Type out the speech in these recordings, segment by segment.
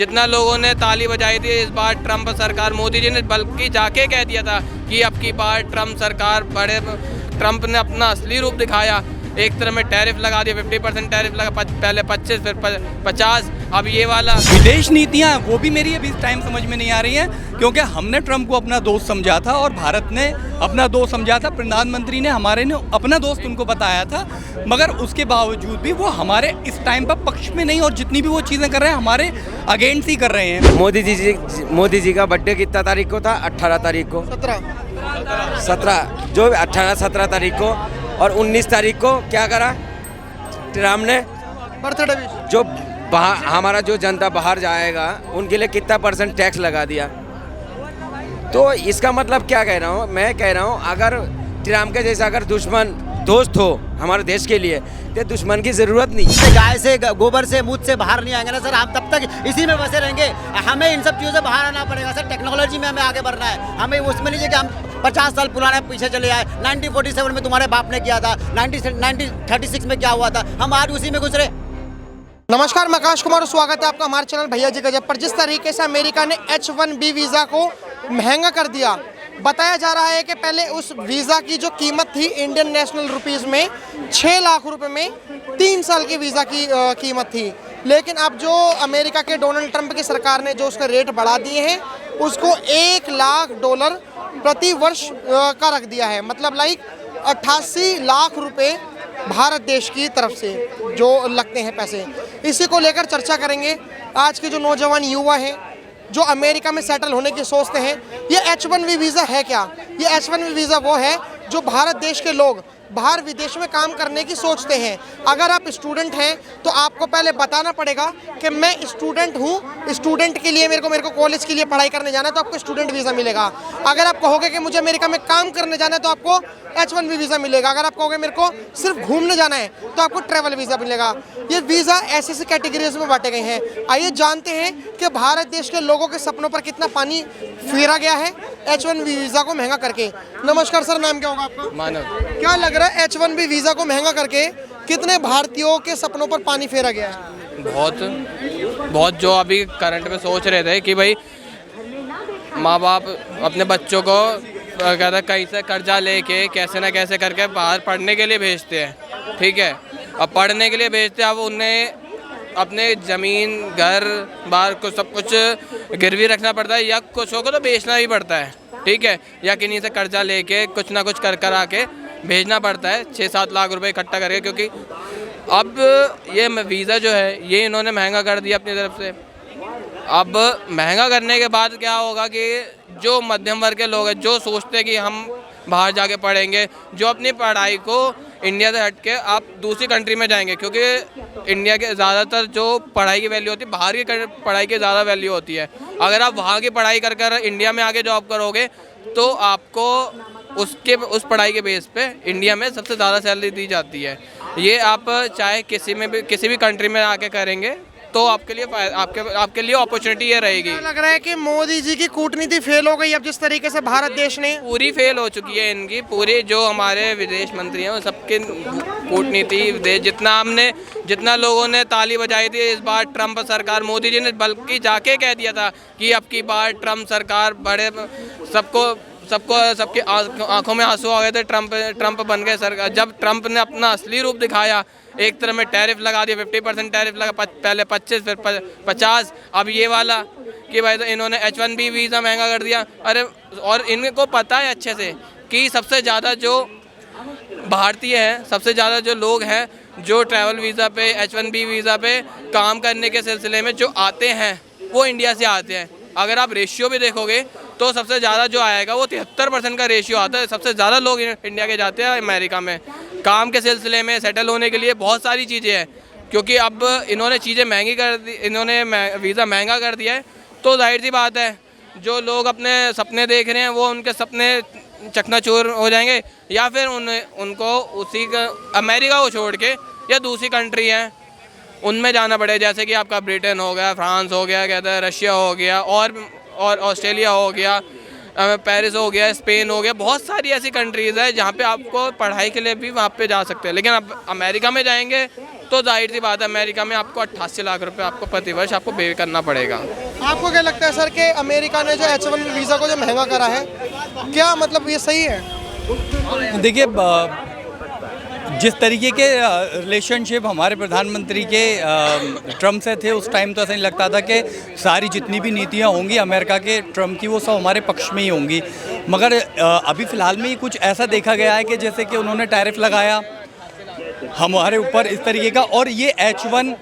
जितना लोगों ने ताली बजाई थी इस बार ट्रंप सरकार, मोदी जी ने बल्कि जाके कह दिया था कि अब की बार ट्रंप सरकार ट्रंप ने अपना असली रूप दिखाया। एक तरह में टैरिफ लगा दिया, 50% टैरिफ लगा, पहले 25 फिर 50, अब ये वाला। विदेश नीतियां वो भी मेरी अभी टाइम समझ में नहीं आ रही हैं, क्योंकि हमने ट्रंप को अपना दोस्त समझा था और भारत ने अपना दोस्त समझा था। प्रधानमंत्री ने हमारे ने अपना दोस्त उनको बताया था, मगर उसके बावजूद भी वो हमारे इस टाइम पर पक्ष में नहीं, और जितनी भी वो चीज़ें कर रहे हैं हमारे अगेंस्ट ही कर रहे हैं। मोदी जी का बर्थडे कितना तारीख को था? 18 तारीख को, 17 जो 18-17 तारीख को, और 19 तारीख को क्या करा ट्रम्प ने? बर्थडे जो हमारा जो जनता बाहर जाएगा उनके लिए कितना % टैक्स लगा दिया। तो इसका मतलब क्या कह रहा हूँ मैं, कह रहा हूँ अगर ट्रम्प के जैसा अगर दुश्मन दोस्त हो हमारे देश के लिए, तो दुश्मन की जरूरत नहीं। गाय से गोबर से मुझ से बाहर नहीं आएंगे ना सर, हम तब तक इसी में बसे रहेंगे। हमें इन सब चीज़ों से बाहर आना पड़ेगा सर। टेक्नोलॉजी में हमें आगे बढ़ना है, हमें उसमें नहीं है कि हम 50 साल पुराने पीछे चले आए। 1947 में तुम्हारे बाप ने किया था, 1936 में क्या हुआ था, हम आज उसी में गुजरे। नमस्कार, मैं आकाश कुमार, स्वागत है आपका हमारे चैनल भैया जी गजब पर। जिस तरीके से अमेरिका ने H1B वीज़ा को महंगा कर दिया, बताया जा रहा है कि पहले उस वीज़ा की जो कीमत थी इंडियन नेशनल रुपीज़ में 6 लाख रुपए में 3 साल की वीज़ा की कीमत थी। लेकिन अब जो अमेरिका के डोनाल्ड ट्रंप की सरकार ने जो उसका रेट बढ़ा दिए हैं, उसको $1 लाख प्रति वर्ष का रख दिया है। मतलब लाइक 88 लाख रुपए भारत देश की तरफ से जो लगते हैं पैसे। इसी को लेकर चर्चा करेंगे। आज के जो नौजवान युवा हैं जो अमेरिका में सेटल होने की सोचते हैं, ये H1B वीज़ा है क्या? ये H1B वीज़ा वो है जो भारत देश के लोग बाहर विदेश में काम करने की सोचते हैं। अगर आप स्टूडेंट हैं तो आपको पहले बताना पड़ेगा कि मैं स्टूडेंट हूँ, स्टूडेंट के लिए मेरे को कॉलेज के लिए पढ़ाई करने जाना है तो आपको स्टूडेंट वीज़ा मिलेगा। अगर आप कहोगे कि मुझे अमेरिका में काम करने जाना है तो आपको H1B वीज़ा मिलेगा। अगर आप कहोगे मेरे को सिर्फ घूमने जाना है तो आपको ट्रैवल वीज़ा मिलेगा। ये वीज़ा ऐसी कैटेगरीज में बांटे गए हैं। आइए जानते हैं कि भारत देश के लोगों के सपनों पर कितना पानी फेरा गया है H1B वीज़ा को महंगा करके। नमस्कार सर, नाम क्या होगा आपका? मानव। क्या लग रहा है H1B वीज़ा को महंगा करके कितने भारतीयों के सपनों पर पानी फेरा गया है? बहुत जो अभी करंट में सोच रहे थे कि भाई माँ बाप अपने बच्चों को कहता कहीं से कर्जा लेके कैसे ना कैसे करके बाहर पढ़ने के लिए भेजते हैं, ठीक है। अब पढ़ने के लिए भेजते हैं, अब उन्हें अपने ज़मीन घर बार को सब कुछ गिरवी रखना पड़ता है, या कुछ होगा तो बेचना भी पड़ता है, ठीक है, या किन्हीं से कर्जा लेके कुछ ना कुछ कर आके भेजना पड़ता है 6-7 लाख रुपए इकट्ठा करके। क्योंकि अब ये वीज़ा जो है ये इन्होंने महंगा कर दिया अपनी तरफ से। अब महंगा करने के बाद क्या होगा कि जो मध्यम वर्ग के लोग हैं जो सोचते हैं कि हम बाहर जाके पढ़ेंगे, जो अपनी पढ़ाई को इंडिया से हट के आप दूसरी कंट्री में जाएंगे, क्योंकि इंडिया के ज़्यादातर जो पढ़ाई की वैल्यू होती है बाहर की पढ़ाई की ज़्यादा वैल्यू होती है। अगर आप वहाँ की पढ़ाई कर इंडिया में आके जॉब करोगे तो आपको उस पढ़ाई के बेस पे इंडिया में सबसे ज़्यादा सैलरी दी जाती है। ये आप चाहे किसी भी कंट्री में आके करेंगे तो आपके लिए अपॉर्चुनिटी ये रहेगी। लग रहा है कि मोदी जी की कूटनीति फेल हो गई। अब जिस तरीके से भारत देश ने पूरी फेल हो चुकी है इनकी, पूरी जो हमारे विदेश मंत्री हैं वो सबके कूटनीति जितना लोगों ने ताली बजाई थी इस बार ट्रंप सरकार, मोदी जी ने बल्कि जाके कह दिया था कि अब की बार ट्रंप सरकार सबकी आंखों में आंसू आ गए थे। ट्रंप बन गए सरकार। जब ट्रंप ने अपना असली रूप दिखाया, एक तरह में टैरिफ लगा दिया, 50% टैरिफ लगा, पहले 25 फिर 50, अब ये वाला कि भाई तो इन्होंने H1B वीज़ा महंगा कर दिया। अरे और इनको पता है अच्छे से कि सबसे ज़्यादा जो भारतीय हैं, सबसे ज़्यादा जो लोग हैं जो ट्रैवल वीज़ा पे H1B वीज़ा पे काम करने के सिलसिले में जो आते हैं वो इंडिया से आते हैं। अगर आप रेशियो भी देखोगे तो सबसे ज़्यादा जो आएगा वो 73% का रेशियो आता है। सबसे ज़्यादा लोग इंडिया के जाते हैं अमेरिका में काम के सिलसिले में सेटल होने के लिए। बहुत सारी चीज़ें हैं, क्योंकि अब इन्होंने चीज़ें महंगी कर दी, इन्होंने वीज़ा महंगा कर दिया है, तो जाहिर सी बात है जो लोग अपने सपने देख रहे हैं वो उनके सपने चकनाचूर हो जाएंगे, या फिर उनको उसी अमेरिका को छोड़ के या दूसरी कंट्री हैं उनमें जाना पड़ेगा। जैसे कि आपका ब्रिटेन हो गया, फ्रांस हो गया, कहते हैं रशिया हो गया, और ऑस्ट्रेलिया हो गया, पेरिस हो गया, स्पेन हो गया। बहुत सारी ऐसी कंट्रीज़ है जहाँ पे आपको पढ़ाई के लिए भी वहाँ पे जा सकते हैं। लेकिन अब अमेरिका में जाएंगे तो जाहिर सी बात है अमेरिका में आपको 88 लाख रुपए आपको प्रतिवर्ष आपको पे करना पड़ेगा। आपको क्या लगता है सर कि अमेरिका ने जो H1 वीज़ा को जो महंगा करा है, क्या मतलब ये सही है? देखिए, जिस तरीके के रिलेशनशिप हमारे प्रधानमंत्री के ट्रम्प से थे, उस टाइम तो ऐसा नहीं लगता था कि सारी जितनी भी नीतियां होंगी अमेरिका के ट्रम्प की वो सब हमारे पक्ष में ही होंगी। मगर अभी फ़िलहाल में ही कुछ ऐसा देखा गया है कि जैसे कि उन्होंने टैरिफ लगाया हमारे ऊपर इस तरीके का, और ये H1,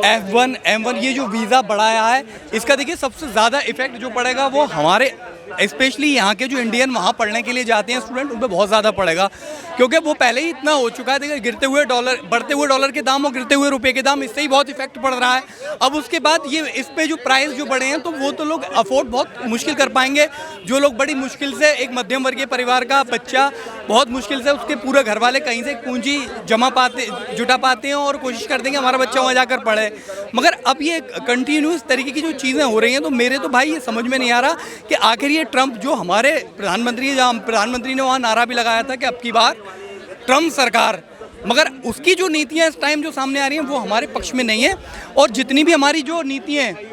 F1, M1 ये जो वीज़ा बढ़ाया है, इसका देखिए सबसे ज़्यादा इफेक्ट जो पड़ेगा वो हमारे स्पेशली यहाँ के जो इंडियन वहाँ पढ़ने के लिए जाते हैं स्टूडेंट, उन पर बहुत ज़्यादा पड़ेगा, क्योंकि वो पहले ही इतना हो चुका है। देखिए, गिरते हुए डॉलर, बढ़ते हुए डॉलर के दाम और गिरते हुए रुपए के दाम, इससे ही बहुत इफेक्ट पड़ रहा है। अब उसके बाद ये इस पे जो प्राइस जो बढ़े हैं, तो वो तो लोग अफोर्ड बहुत मुश्किल कर पाएंगे। जो लोग बड़ी मुश्किल से, एक मध्यम वर्गीय परिवार का बच्चा बहुत मुश्किल से, उसके पूरे घर वाले कहीं से पूंजी जुटा पाते हैं और कोशिश करते हैं कि हमारा बच्चा वहाँ जाकर पढ़े। मगर अब ये कंटिन्यूस तरीके की जो चीज़ें हो रही हैं, तो मेरे तो भाई ये समझ में नहीं आ रहा कि आखिर ये ट्रम्प जो हमारे प्रधानमंत्री, जहाँ प्रधानमंत्री ने वहाँ नारा भी लगाया था कि अब की बार ट्रम्प सरकार, मगर उसकी जो नीतियाँ इस टाइम जो सामने आ रही हैं वो हमारे पक्ष में नहीं है। और जितनी भी हमारी जो नीतियाँ हैं,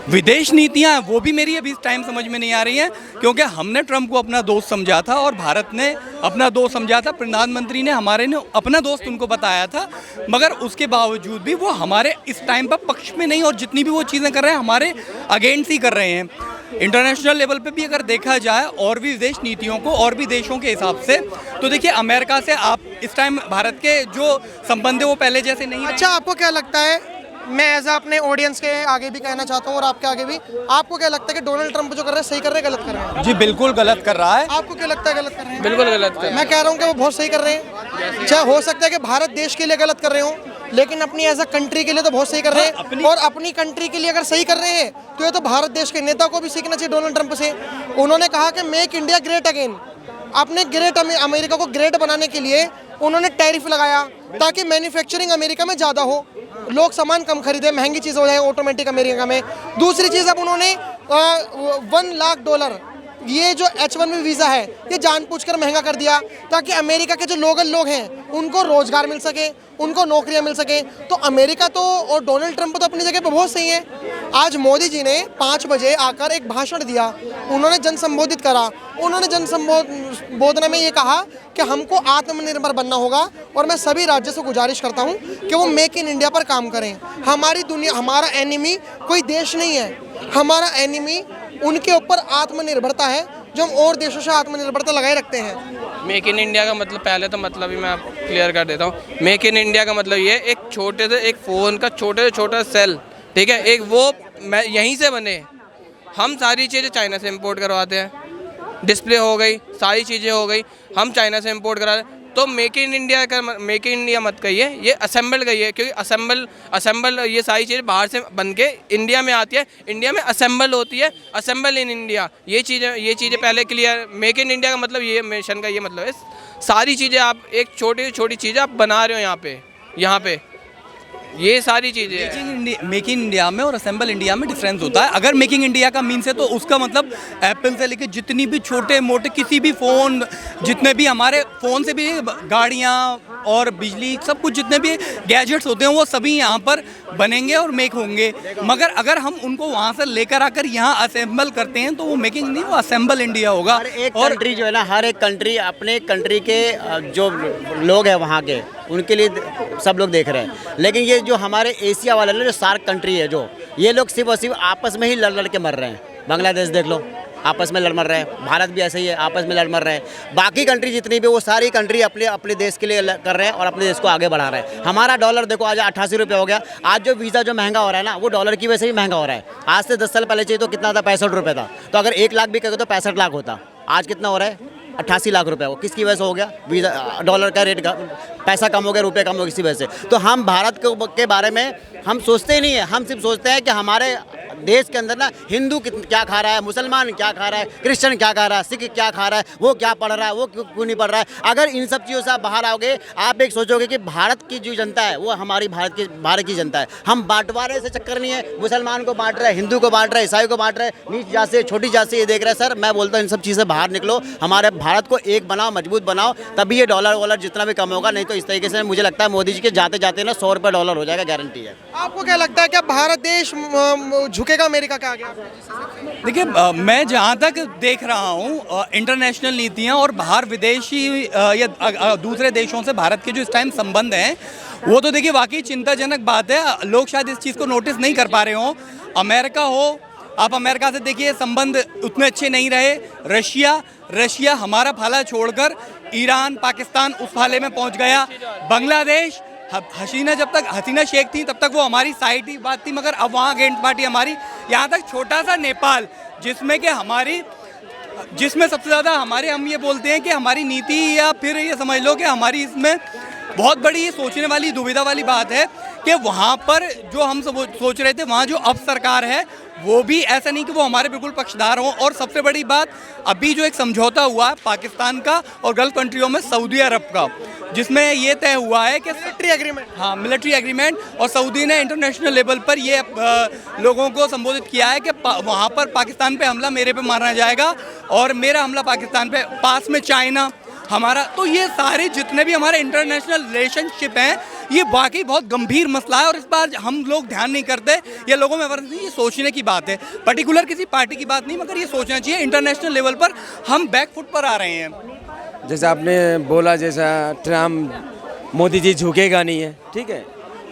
विदेश नीतियाँ, वो भी मेरी अभी इस टाइम समझ में नहीं आ रही हैं, क्योंकि हमने ट्रम्प को अपना दोस्त समझा था और भारत ने अपना दोस्त समझा था। प्रधानमंत्री ने हमारे ने अपना दोस्त उनको बताया था, मगर उसके बावजूद भी वो हमारे इस टाइम पर पक्ष में नहीं, और जितनी भी वो चीज़ें कर रहे हैं हमारे अगेंस्ट ही कर रहे हैं। इंटरनेशनल लेवल पे भी अगर देखा जाए और भी विदेश नीतियों को और भी देशों के हिसाब से, तो देखिए अमेरिका से आप इस टाइम भारत के जो संबंध है वो पहले जैसे नहीं। अच्छा, आपको क्या लगता है, मैं एज अपने ऑडियंस के आगे भी कहना चाहता हूँ और आपके आगे भी, आपको क्या लगता है कि डोनाल्ड ट्रंप जो कर रहे हैं सही कर रहे हैं, गलत कर रहे हैं? जी बिल्कुल गलत कर रहा है। आपको क्या लगता है गलत कर रहे हैं? बिल्कुल गलत कर। मैं कह रहा हूँ कि वो बहुत सही कर रहे हैं। चाहे हो सकता है कि भारत देश के लिए गलत कर रहे हो, लेकिन अपनी एज अ कंट्री के लिए तो बहुत सही कर रहे हैं। और अपनी कंट्री के लिए अगर सही कर रहे हैं, तो ये तो भारत देश के नेता को भी सीखना चाहिए डोनाल्ड ट्रंप से। उन्होंने कहा कि मेक इंडिया ग्रेट अगेन। अपने ग्रेट अमेरिका को ग्रेट बनाने के लिए उन्होंने टैरिफ लगाया ताकि मैन्युफैक्चरिंग अमेरिका में ज़्यादा हो, लोग सामान कम खरीदे, महंगी चीज़ हो जाए ऑटोमेटिक अमेरिका में। दूसरी चीज़, अब उन्होंने $1 लाख ये जो H1B वीज़ा है ये जानबूझकर महंगा कर दिया ताकि अमेरिका के जो लोकल लोग हैं उनको रोज़गार मिल सके, उनको नौकरियां मिल सके। तो अमेरिका तो और डोनाल्ड ट्रंप तो अपनी जगह पर बहुत सही है। आज मोदी जी ने 5 बजे आकर एक भाषण दिया, उन्होंने जन संबोधित करा। उन्होंने जन संबोधन में ये कहा कि हमको आत्मनिर्भर बनना होगा, और मैं सभी राज्यों से गुजारिश करता हूँ कि वो मेक इन इंडिया पर काम करें। हमारी दुनिया, हमारा एनिमी कोई देश नहीं है, हमारा एनिमी उनके ऊपर आत्मनिर्भरता है, जो हम और देशों से आत्मनिर्भरता लगाए रखते हैं। मेक इन इंडिया का मतलब, पहले तो मतलब ही मैं आपको क्लियर कर देता हूँ। मेक इन इंडिया का मतलब ये एक छोटे से एक फ़ोन का छोटे से छोटा सेल, ठीक है, एक वो मैं यहीं से बने। हम सारी चीज़ें चाइना से इंपोर्ट करवाते हैं, डिस्प्ले हो गई, सारी चीज़ें हो गई, हम चाइना से इंपोर्ट करा रहे। तो मेक इन इंडिया का, मेक इन इंडिया मत कहिए, ये असेंबल कहिए, क्योंकि असेंबल ये सारी चीज़ें बाहर से बन के इंडिया में आती है, इंडिया में असेंबल होती है, असेंबल इन इंडिया। ये चीज़ें पहले क्लियर। मेक इन इंडिया का मतलब ये, मिशन का ये मतलब है सारी चीज़ें आप एक छोटी छोटी चीज़ें आप बना रहे हो यहाँ पे ये सारी चीज़ें। मेकिंग इंडिया में और असेंबल इंडिया में डिफरेंस होता है। अगर मेकिंग इंडिया का मीन्स है तो उसका मतलब एप्पल से लेकर जितनी भी छोटे मोटे किसी भी फ़ोन, जितने भी हमारे फ़ोन से भी गाड़ियाँ और बिजली, सब कुछ जितने भी गैजेट्स होते हैं वो सभी यहाँ पर बनेंगे और मेक होंगे। मगर अगर हम उनको वहाँ से लेकर आकर यहाँ असेंबल करते हैं तो वो मेकिंग नहीं, वो असेंबल इंडिया होगा। हर एक कंट्री जो है ना, हर एक कंट्री अपने कंट्री के जो लोग हैं वहाँ के, उनके लिए सब लोग देख रहे हैं। लेकिन ये जो हमारे एशिया वाले ना, जो सार्क कंट्री है, जो ये लोग सिर्फ और सिर्फ आपस में ही लड़ के मर रहे हैं। बांग्लादेश देख लो, आपस में लड़ मर रहे हैं। भारत भी ऐसे ही है, आपस में लड़ मर रहे हैं। बाकी कंट्री जितनी भी, वो सारी कंट्री अपने देश के लिए कर रहे हैं और अपने देश को आगे बढ़ा रहे हैं। हमारा डॉलर देखो आज 88 रुपये हो गया। आज जो वीज़ा जो महंगा हो रहा है ना, वो डॉलर की वजह से ही महंगा हो रहा है। आज से 10 साल पहले चाहिए तो कितना था, 65 रुपये था। तो अगर 1 लाख भी कहे तो 65 लाख होता। आज कितना हो रहा है, 88 लाख रुपए। वो किसकी वजह से हो गया? वीज़ा, डॉलर का रेट, पैसा कम हो गया, रुपये कम हो गया, किसी वजह से। तो हम भारत के बारे में हम सोचते ही नहीं है। हम सिर्फ सोचते हैं कि हमारे देश के अंदर ना हिंदू क्या खा रहा है, मुसलमान क्या खा रहा है, क्रिश्चियन क्या खा रहा है, सिख क्या खा रहा है, वो क्या पढ़ रहा है, वो क्यों नहीं पढ़ रहा है। अगर इन सब चीज़ों से आप बाहर आओगे, आप एक सोचोगे कि भारत की जो जनता है वो हमारी भारत की जनता है। हम बांटवारे से चक्कर नहीं है, मुसलमान को बांट रहे हैं, हिंदू को बांट रहे हैं, ईसाई को बांट रहे हैं, नीच जात से छोटी जात से ये देख रहे हैं। सर मैं बोलता हूँ इन सब चीज़ से बाहर निकलो, हमारे भारत को एक बनाओ, मजबूत बनाओ, तभी ये डॉलर वॉलर जितना भी कम होगा। नहीं तो इस तरीके से मुझे लगता है मोदी जी के जाते जाते ना 100 रुपये डॉलर हो जाएगा, गारंटी है। आपको क्या लगता है क्या भारत देश झुकेगा अमेरिका के आगे? देखिए मैं जहाँ तक देख रहा हूँ इंटरनेशनल नीतियाँ और बाहर विदेशी या दूसरे देशों से भारत के जो इस टाइम संबंध हैं, वो तो देखिए वाकई चिंताजनक बात है। लोग शायद इस चीज़ को नोटिस नहीं कर पा रहे हों। अमेरिका हो, आप अमेरिका से देखिए संबंध उतने अच्छे नहीं रहे। रशिया हमारा फाला छोड़कर ईरान, पाकिस्तान उस फाले में पहुँच गया। बांग्लादेश, हसीना शेख थी तब तक वो हमारी साइड ही बात थी, मगर अब वहाँ अगेंस्ट पार्टी हमारी। यहाँ तक छोटा सा नेपाल जिसमें सबसे ज़्यादा हमारे, हम ये बोलते हैं कि हमारी नीति, या फिर ये समझ लो कि हमारी इसमें बहुत बड़ी ये सोचने वाली, दुविधा वाली बात है कि वहाँ पर जो हम सब सोच रहे थे, वहाँ जो अब सरकार है वो भी ऐसा नहीं कि वो हमारे बिल्कुल पक्षधार हों। और सबसे बड़ी बात, अभी जो एक समझौता हुआ है पाकिस्तान का और गल्फ कंट्रियों में सऊदी अरब का, जिसमें ये तय हुआ है कि मिलिट्री एग्रीमेंट, हाँ मिलिट्री एग्रीमेंट, और सऊदी ने इंटरनेशनल लेवल पर ये लोगों को संबोधित किया है कि वहाँ पर पाकिस्तान पे हमला मेरे पे मारना जाएगा और मेरा हमला पाकिस्तान पे, पास में चाइना हमारा। तो ये सारे जितने भी हमारे इंटरनेशनल रिलेशनशिप हैं, ये वाकई बहुत गंभीर मसला है और इस बार हम लोग ध्यान नहीं करते। ये लोगों में नहीं, ये सोचने की बात है, पर्टिकुलर किसी पार्टी की बात नहीं, मगर ये सोचना चाहिए इंटरनेशनल लेवल पर हम बैकफुट पर आ रहे हैं। जैसा आपने बोला, जैसा ट्रम्प, मोदी जी झुकेगा नहीं है, ठीक है,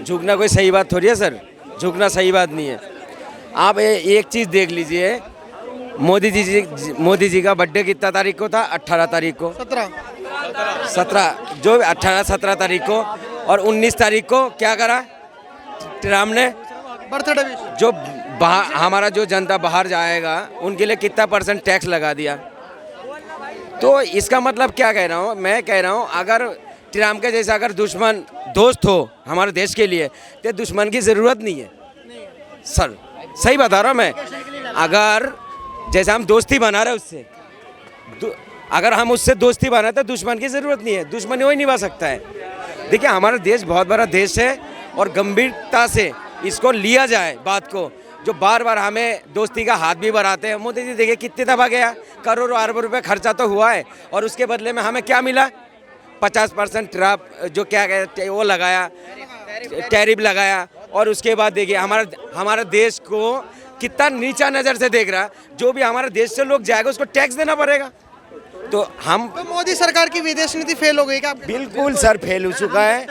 झुकना कोई सही बात थोड़ी है सर, झुकना सही बात नहीं है। आप एक चीज़ देख लीजिए, मोदी जी का बर्थडे कितना तारीख को था? 18 तारीख को, 17 जो 18-17 तारीख को, और 19 तारीख को क्या करा ट्रम्प ने? बर्थडे जो हमारा जो जनता बाहर जाएगा उनके लिए कितना % टैक्स लगा दिया। तो इसका मतलब क्या कह रहा हूँ मैं, कह रहा हूँ अगर ट्रम्प के जैसा अगर दुश्मन दोस्त हो हमारे देश के लिए, तो दुश्मन की ज़रूरत नहीं है सर, सही बता रहा हूँ मैं। अगर जैसा हम दोस्ती बना रहे उससे, अगर हम उससे दोस्ती बनाए तो दुश्मन की ज़रूरत नहीं है, दुश्मन वही निभा सकता है। देखिए हमारा देश बहुत बड़ा देश है और गंभीरता से इसको लिया जाए बात को। जो बार बार हमें दोस्ती का हाथ भी बढ़ाते हैं, मोदी जी देखिए कितने दफ़ा गया, करोड़ों अरबों रुपए खर्चा तो हुआ है और उसके बदले में हमें क्या मिला? 50% जो क्या कहते वो लगाया, टैरिफ लगाया, और उसके बाद देखिए हमारा देश को कितना नीचा नज़र से देख रहा। जो भी हमारे देश से लोग जाएगा उसको टैक्स देना पड़ेगा। तो मोदी सरकार की विदेश नीति फेल हो गई क्या? बिल्कुल सर, फेल हो चुका है,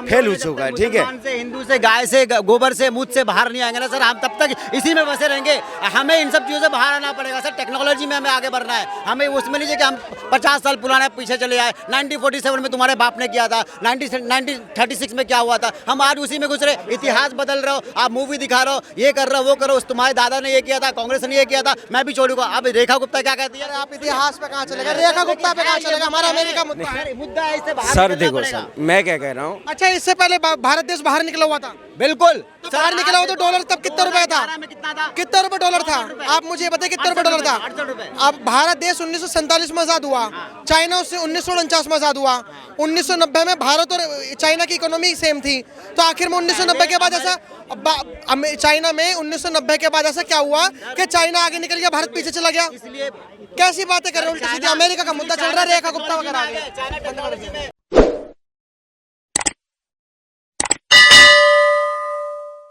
फेल हो चुका है, ठीक है। से, हिंदू से, गाय से, गोबर से, मुझ से बाहर नहीं आएंगे ना सर, हम तब तक इसी में बसे रहेंगे। हमें इन सब चीज़ों से बाहर आना पड़ेगा सर, टेक्नोलॉजी में हमें आगे बढ़ना है। हमें उसमें लीजिए कि हम 50 साल पुराने पीछे चले आए। 1947 में तुम्हारे बाप ने किया था, 1936 में क्या हुआ था, हम आज उसी में घुस रहे। इतिहास बदल रहे हो आप, मूवी दिखा रहे हो, ये कर रहे हो, वो करो, तुम्हारे दादा ने ये किया था, कांग्रेस ने ये किया था, मैं भी छोड़ूंगा। अब रेखा गुप्ता क्या कहती है? आप इतिहास पे कहाँ चलेगा? रेखा गुप्ता पे कहाँ चलेगा? हमारा अमेरिका मुद्दा है, इससे बाहर सर निकलना देखो पड़ेगा। सर, मैं क्या कह रहा हूँ, अच्छा, इससे पहले भारत देश बाहर निकला हुआ था, बिल्कुल तो बाहर निकला हुआ तो डॉलर तब कितना रुपया था? कितना रुपए डॉलर था? आप मुझे बताइए कितना रुपए डॉलर था? 800 रुपए। अब भारत देश 1947 में आजाद हुआ, चाइना उससे 1949 में आजाद हुआ, 1990 में भारत और चाइना की इकोनॉमी सेम थी। तो आखिर में 1990 के बाद ऐसा चाइना में 1990 के बाद ऐसा क्या हुआ कि चाइना आगे निकल गया, भारत पीछे चला गया? इसलिए कैसी बातें कर रहे हो? उल्टी सीधी अमेरिका का मुद्दा चल रहा है, रेखा गुप्ता वगैरह।